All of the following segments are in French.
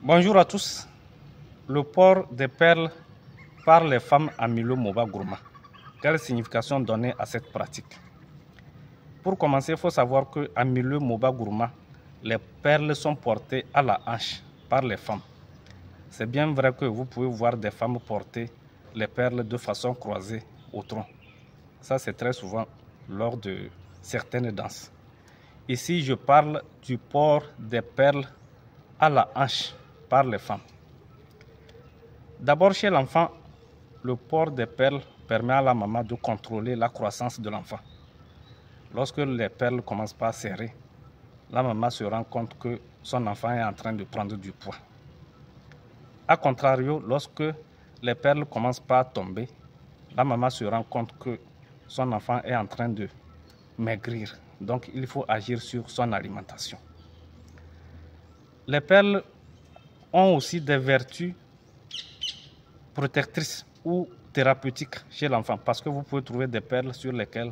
Bonjour à tous. Le port des perles par les femmes à Milo Moba Gourma. Quelle signification donner à cette pratique? Pour commencer, il faut savoir qu'à Milo Moba Gourma, les perles sont portées à la hanche par les femmes. C'est bien vrai que vous pouvez voir des femmes porter les perles de façon croisée au tronc. Ça, c'est très souvent lors de certaines danses. Ici, je parle du port des perles à la hanche par les femmes. D'abord, chez l'enfant, le port des perles permet à la maman de contrôler la croissance de l'enfant. Lorsque les perles ne commencent pas à serrer, la maman se rend compte que son enfant est en train de prendre du poids. A contrario, lorsque les perles ne commencent pas à tomber, la maman se rend compte que son enfant est en train de maigrir. Donc, il faut agir sur son alimentation. Les perles ont aussi des vertus protectrices ou thérapeutiques chez l'enfant parce que vous pouvez trouver des perles sur lesquelles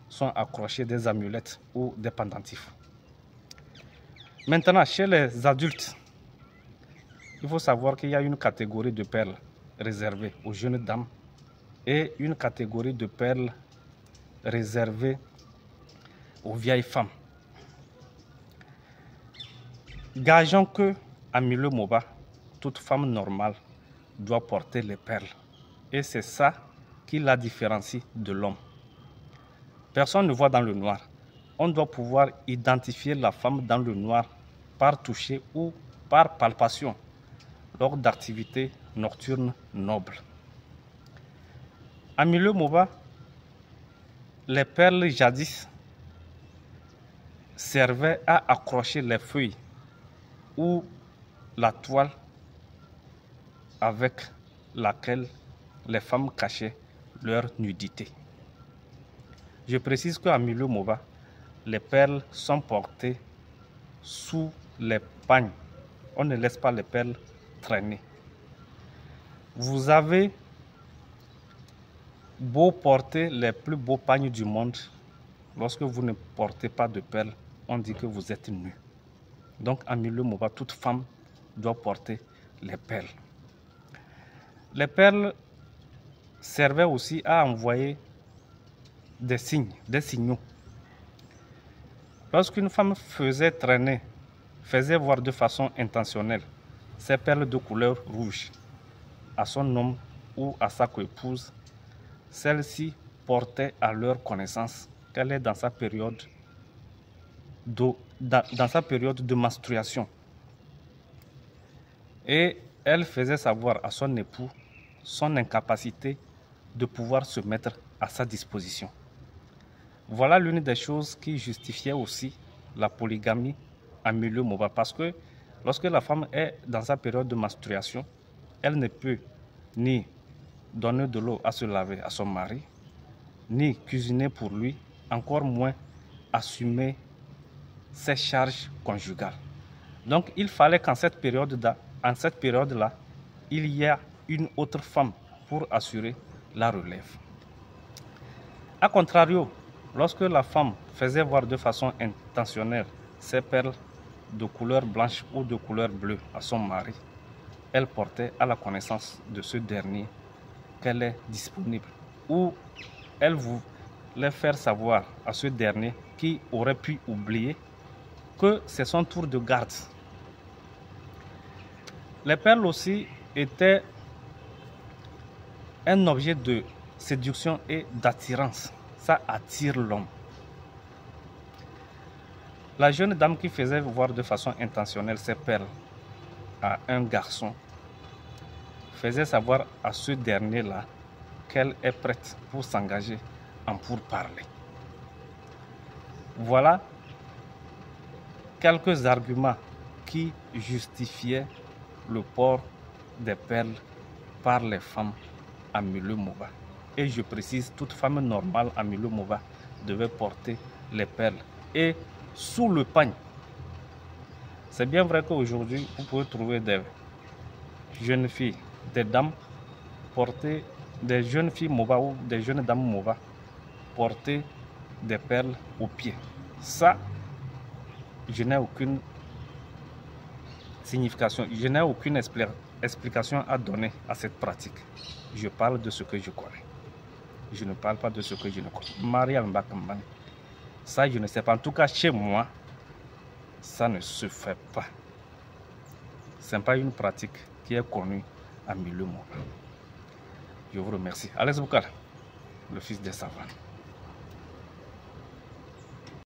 sont accrochées des amulettes ou des pendentifs. Maintenant, chez les adultes, il faut savoir qu'il y a une catégorie de perles réservée aux jeunes dames et une catégorie de perles réservée aux vieilles femmes. Gageons que à Milo Moba, toute femme normale doit porter les perles. Et c'est ça qui la différencie de l'homme. Personne ne voit dans le noir. On doit pouvoir identifier la femme dans le noir par toucher ou par palpation lors d'activités nocturnes nobles. À Milo Moba, les perles jadis servaient à accrocher les feuilles ou la toile avec laquelle les femmes cachaient leur nudité. Je précise qu'à Milo Moba, les perles sont portées sous les pagnes. On ne laisse pas les perles traîner. Vous avez beau porter les plus beaux pagnes du monde, lorsque vous ne portez pas de perles, on dit que vous êtes nu. Donc à Milo Moba, toute femme doit porter les perles. Les perles servaient aussi à envoyer des signes, des signaux. Lorsqu'une femme faisait traîner, faisait voir de façon intentionnelle ces perles de couleur rouge à son homme ou à sa coépouse, celle-ci portait à leur connaissance qu'elle est dans sa période de menstruation. Et elle faisait savoir à son époux son incapacité de pouvoir se mettre à sa disposition. Voilà l'une des choses qui justifiait aussi la polygamie à Milo Moba, parce que lorsque la femme est dans sa période de menstruation, elle ne peut ni donner de l'eau à se laver à son mari, ni cuisiner pour lui, encore moins assumer ses charges conjugales. Donc il fallait qu'en cette période-là, il y ait une autre femme pour assurer la relève. A contrario, lorsque la femme faisait voir de façon intentionnelle ses perles de couleur blanche ou de couleur bleue à son mari, elle portait à la connaissance de ce dernier qu'elle est disponible, ou elle voulait faire savoir à ce dernier qui aurait pu oublier que c'est son tour de garde. Les perles aussi étaient un objet de séduction et d'attirance. Ça attire l'homme. La jeune dame qui faisait voir de façon intentionnelle ses perles à un garçon faisait savoir à ce dernier-là qu'elle est prête pour s'engager en pourparlers. Voilà quelques arguments qui justifiaient le port des perles par les femmes à Milo Moba. Et je précise, toute femme normale à Milo Moba devait porter les perles et sous le pagne. C'est bien vrai qu'aujourd'hui, vous pouvez trouver des jeunes filles, des dames porter, des jeunes filles Moba ou des jeunes dames Moba porter des perles aux pieds. Ça, je n'ai aucune signification. Je n'ai aucune explication à donner à cette pratique. Je parle de ce que je connais. Je ne parle pas de ce que je ne connais. Marial Mbakambane. Ça, je ne sais pas. En tout cas, chez moi, ça ne se fait pas. Ce n'est pas une pratique qui est connue en milieu moral. Je vous remercie. Alex Boukar, le fils des savanes.